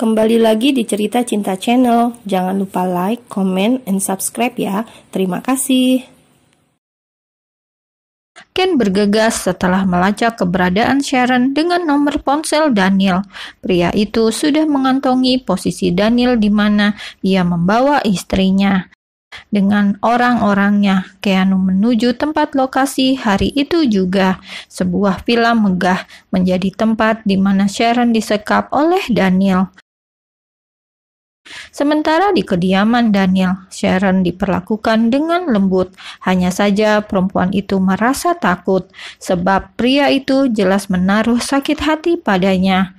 Kembali lagi di Cerita Cinta Channel. Jangan lupa like, comment, and subscribe ya. Terima kasih. Ken bergegas setelah melacak keberadaan Sharon dengan nomor ponsel Daniel. Pria itu sudah mengantongi posisi Daniel di mana ia membawa istrinya. Dengan orang-orangnya, Keanu menuju tempat lokasi hari itu juga. Sebuah villa megah menjadi tempat di mana Sharon disekap oleh Daniel. Sementara di kediaman Daniel, Sharon diperlakukan dengan lembut. Hanya saja perempuan itu merasa takut, sebab pria itu jelas menaruh sakit hati padanya.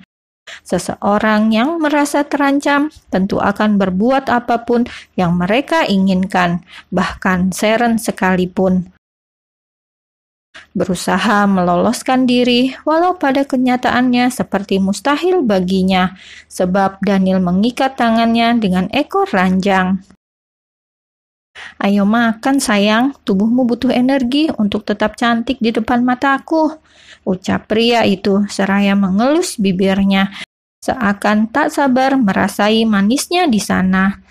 Seseorang yang merasa terancam tentu akan berbuat apapun yang mereka inginkan, bahkan Sharon sekalipun. Berusaha meloloskan diri, walau pada kenyataannya seperti mustahil baginya, sebab Daniel mengikat tangannya dengan ekor ranjang. "Ayo makan sayang, tubuhmu butuh energi untuk tetap cantik di depan mataku," ucap pria itu seraya mengelus bibirnya, seakan tak sabar merasai manisnya di sana.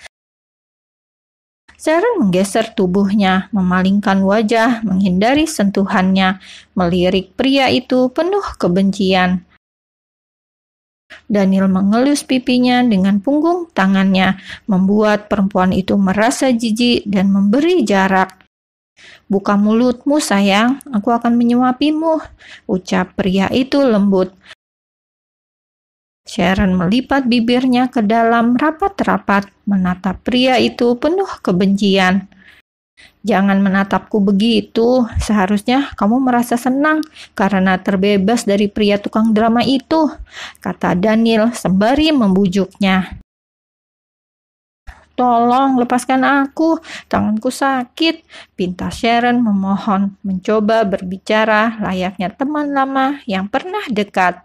Sharon menggeser tubuhnya, memalingkan wajah, menghindari sentuhannya, melirik pria itu penuh kebencian. Daniel mengelus pipinya dengan punggung tangannya, membuat perempuan itu merasa jijik dan memberi jarak. "Buka mulutmu sayang, aku akan menyuapimu," ucap pria itu lembut. Sharon melipat bibirnya ke dalam rapat-rapat, menatap pria itu penuh kebencian. "Jangan menatapku begitu, seharusnya kamu merasa senang karena terbebas dari pria tukang drama itu," kata Daniel sembari membujuknya. "Tolong lepaskan aku, tanganku sakit," pinta Sharon memohon, mencoba berbicara layaknya teman lama yang pernah dekat.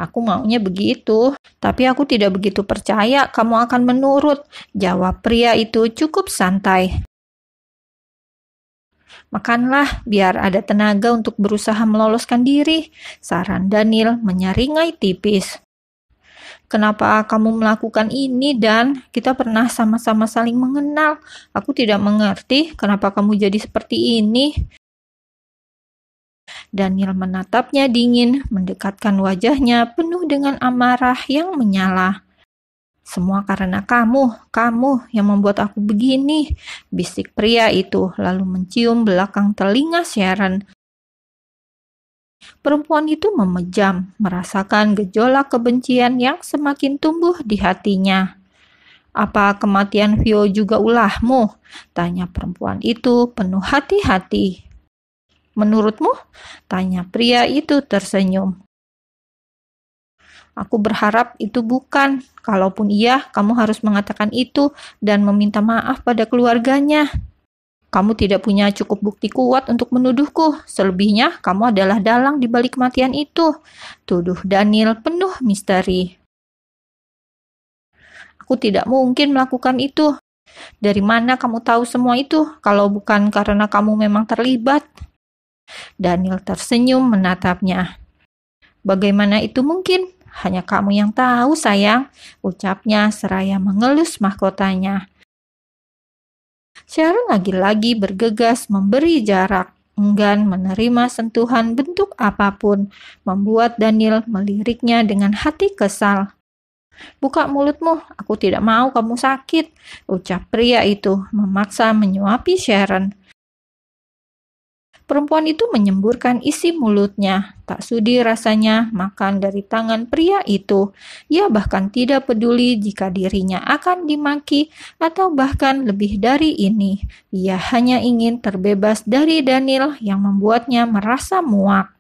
"Aku maunya begitu, tapi aku tidak begitu percaya kamu akan menurut," jawab pria itu cukup santai. "Makanlah biar ada tenaga untuk berusaha meloloskan diri," saran Daniel menyeringai tipis. "Kenapa kamu melakukan ini, Dan? Kita pernah sama-sama saling mengenal. Aku tidak mengerti kenapa kamu jadi seperti ini." Daniel menatapnya dingin, mendekatkan wajahnya penuh dengan amarah yang menyala. "Semua karena kamu yang membuat aku begini," bisik pria itu, lalu mencium belakang telinga Sharon. Perempuan itu memejam, merasakan gejolak kebencian yang semakin tumbuh di hatinya. "Apa kematian Vio juga ulahmu?" tanya perempuan itu penuh hati-hati. "Menurutmu?" tanya pria itu tersenyum. "Aku berharap itu bukan. Kalaupun iya, kamu harus mengatakan itu dan meminta maaf pada keluarganya. Kamu tidak punya cukup bukti kuat untuk menuduhku. Selebihnya, kamu adalah dalang di balik kematian itu," tuduh Daniel penuh misteri. "Aku tidak mungkin melakukan itu. Dari mana kamu tahu semua itu, kalau bukan karena kamu memang terlibat?" Daniel tersenyum menatapnya. "Bagaimana itu mungkin? Hanya kamu yang tahu sayang," ucapnya seraya mengelus mahkotanya. Sharon lagi-lagi bergegas memberi jarak, enggan menerima sentuhan bentuk apapun, membuat Daniel meliriknya dengan hati kesal. "Buka mulutmu, aku tidak mau kamu sakit," ucap pria itu, memaksa menyuapi Sharon. Perempuan itu menyemburkan isi mulutnya, tak sudi rasanya makan dari tangan pria itu. Ia bahkan tidak peduli jika dirinya akan dimaki atau bahkan lebih dari ini. Ia hanya ingin terbebas dari Daniel yang membuatnya merasa muak.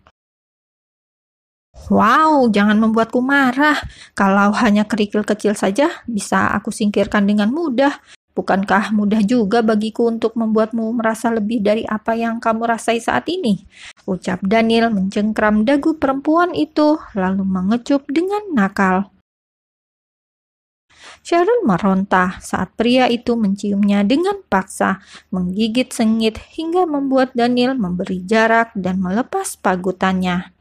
"Wow, jangan membuatku marah. Kalau hanya kerikil kecil saja, bisa aku singkirkan dengan mudah. Bukankah mudah juga bagiku untuk membuatmu merasa lebih dari apa yang kamu rasai saat ini?" ucap Daniel mencengkram dagu perempuan itu, lalu mengecup dengan nakal. Sharon meronta saat pria itu menciumnya dengan paksa, menggigit sengit hingga membuat Daniel memberi jarak dan melepas pagutannya.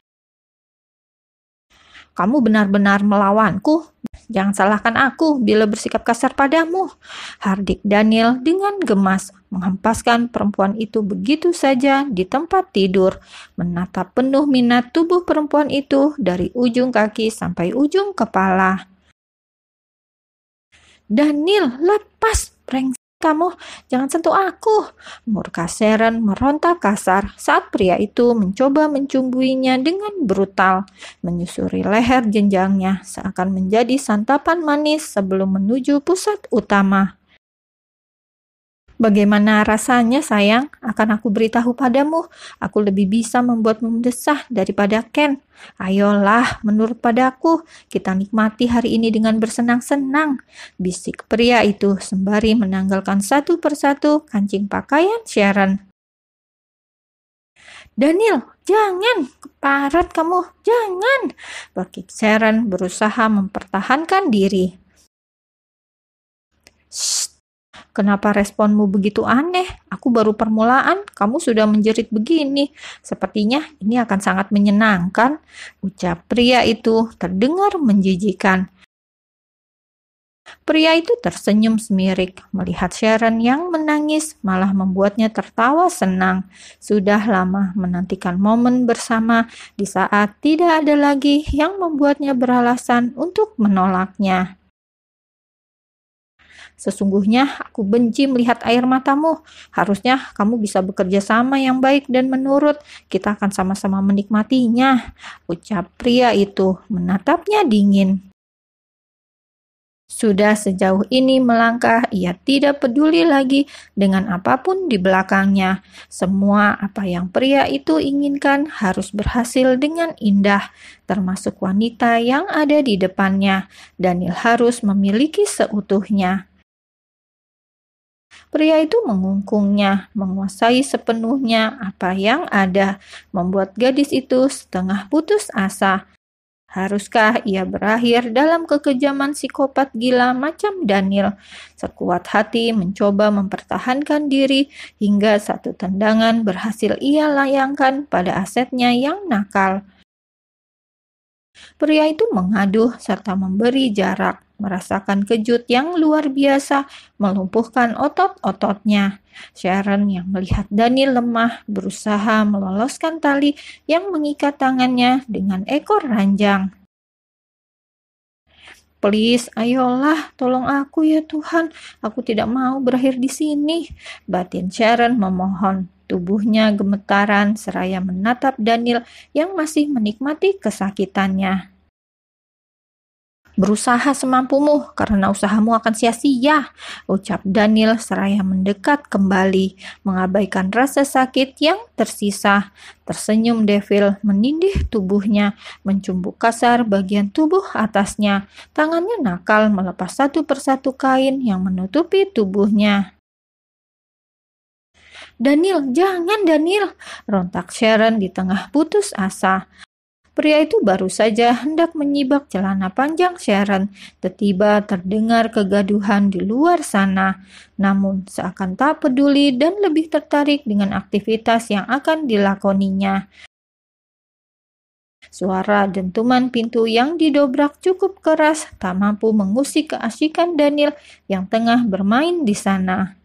"Kamu benar-benar melawanku," jangan salahkan aku bila bersikap kasar padamu, hardik Daniel dengan gemas, menghempaskan perempuan itu begitu saja di tempat tidur, menatap penuh minat tubuh perempuan itu dari ujung kaki sampai ujung kepala. Daniel, lepas, brengsek kamu, jangan sentuh aku. Murka Sharon meronta kasar saat pria itu mencoba mencumbuinya dengan brutal, menyusuri leher jenjangnya seakan menjadi santapan manis sebelum menuju pusat utama. Bagaimana rasanya, sayang? Akan aku beritahu padamu, aku lebih bisa membuatmu mendesah daripada Ken. Ayolah, menurut padaku, kita nikmati hari ini dengan bersenang-senang, bisik pria itu sembari menanggalkan satu persatu kancing pakaian Sharon. Daniel, jangan, keparat kamu, jangan, berkik Sharon berusaha mempertahankan diri. Shh. Kenapa responmu begitu aneh? Aku baru permulaan, kamu sudah menjerit begini. Sepertinya ini akan sangat menyenangkan, ucap pria itu terdengar menjijikan. Pria itu tersenyum semirik, melihat Sharon yang menangis malah membuatnya tertawa senang. Sudah lama menantikan momen bersama di saat tidak ada lagi yang membuatnya beralasan untuk menolaknya. Sesungguhnya aku benci melihat air matamu. Harusnya kamu bisa bekerja sama yang baik dan menurut. Kita akan sama-sama menikmatinya, ucap pria itu menatapnya dingin. Sudah sejauh ini melangkah, ia tidak peduli lagi dengan apapun di belakangnya. Semua apa yang pria itu inginkan harus berhasil dengan indah, termasuk wanita yang ada di depannya. Daniel harus memiliki seutuhnya. Pria itu mengungkungnya, menguasai sepenuhnya apa yang ada, membuat gadis itu setengah putus asa. Haruskah ia berakhir dalam kekejaman psikopat gila macam Daniel? Sekuat hati mencoba mempertahankan diri hingga satu tendangan berhasil ia layangkan pada asetnya yang nakal. Pria itu mengaduh serta memberi jarak, merasakan kejut yang luar biasa, melumpuhkan otot-ototnya. Sharon yang melihat Daniel lemah berusaha meloloskan tali yang mengikat tangannya dengan ekor ranjang. Please, ayolah, tolong aku ya Tuhan, aku tidak mau berakhir di sini, batin Sharon memohon. Tubuhnya gemetaran seraya menatap Daniel yang masih menikmati kesakitannya. Berusaha semampumu, karena usahamu akan sia-sia, ucap Daniel seraya mendekat kembali, mengabaikan rasa sakit yang tersisa. Tersenyum Devil menindih tubuhnya, mencumbuk kasar bagian tubuh atasnya. Tangannya nakal melepas satu persatu kain yang menutupi tubuhnya. Daniel, jangan Daniel, rontak Sharon di tengah putus asa. Pria itu baru saja hendak menyibak celana panjang Sharon, tiba-tiba terdengar kegaduhan di luar sana. Namun seakan tak peduli dan lebih tertarik dengan aktivitas yang akan dilakoninya. Suara dentuman pintu yang didobrak cukup keras tak mampu mengusik keasikan Daniel yang tengah bermain di sana.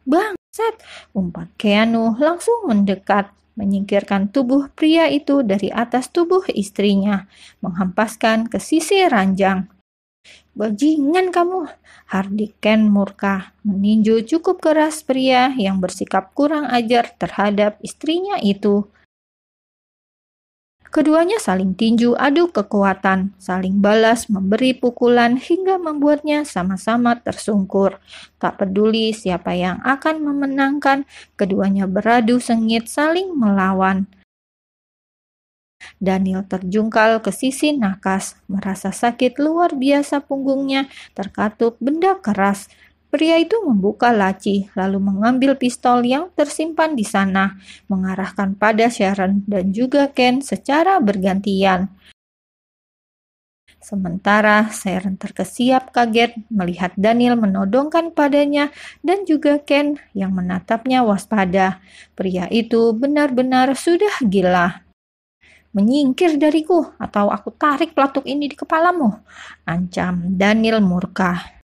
Bangsat, umpat Keanu langsung mendekat, menyingkirkan tubuh pria itu dari atas tubuh istrinya, menghempaskan ke sisi ranjang. Bajingan kamu, hardik Ken murka, meninju cukup keras pria yang bersikap kurang ajar terhadap istrinya itu. Keduanya saling tinju adu kekuatan, saling balas memberi pukulan hingga membuatnya sama-sama tersungkur. Tak peduli siapa yang akan memenangkan, keduanya beradu sengit saling melawan. Daniel terjungkal ke sisi nakas, merasa sakit luar biasa punggungnya terkatup benda keras. Pria itu membuka laci, lalu mengambil pistol yang tersimpan di sana, mengarahkan pada Sharon dan juga Ken secara bergantian. Sementara Sharon terkesiap kaget melihat Daniel menodongkan padanya dan juga Ken yang menatapnya waspada. Pria itu benar-benar sudah gila. Menyingkir dariku atau aku tarik pelatuk ini di kepalamu, ancam Daniel murka.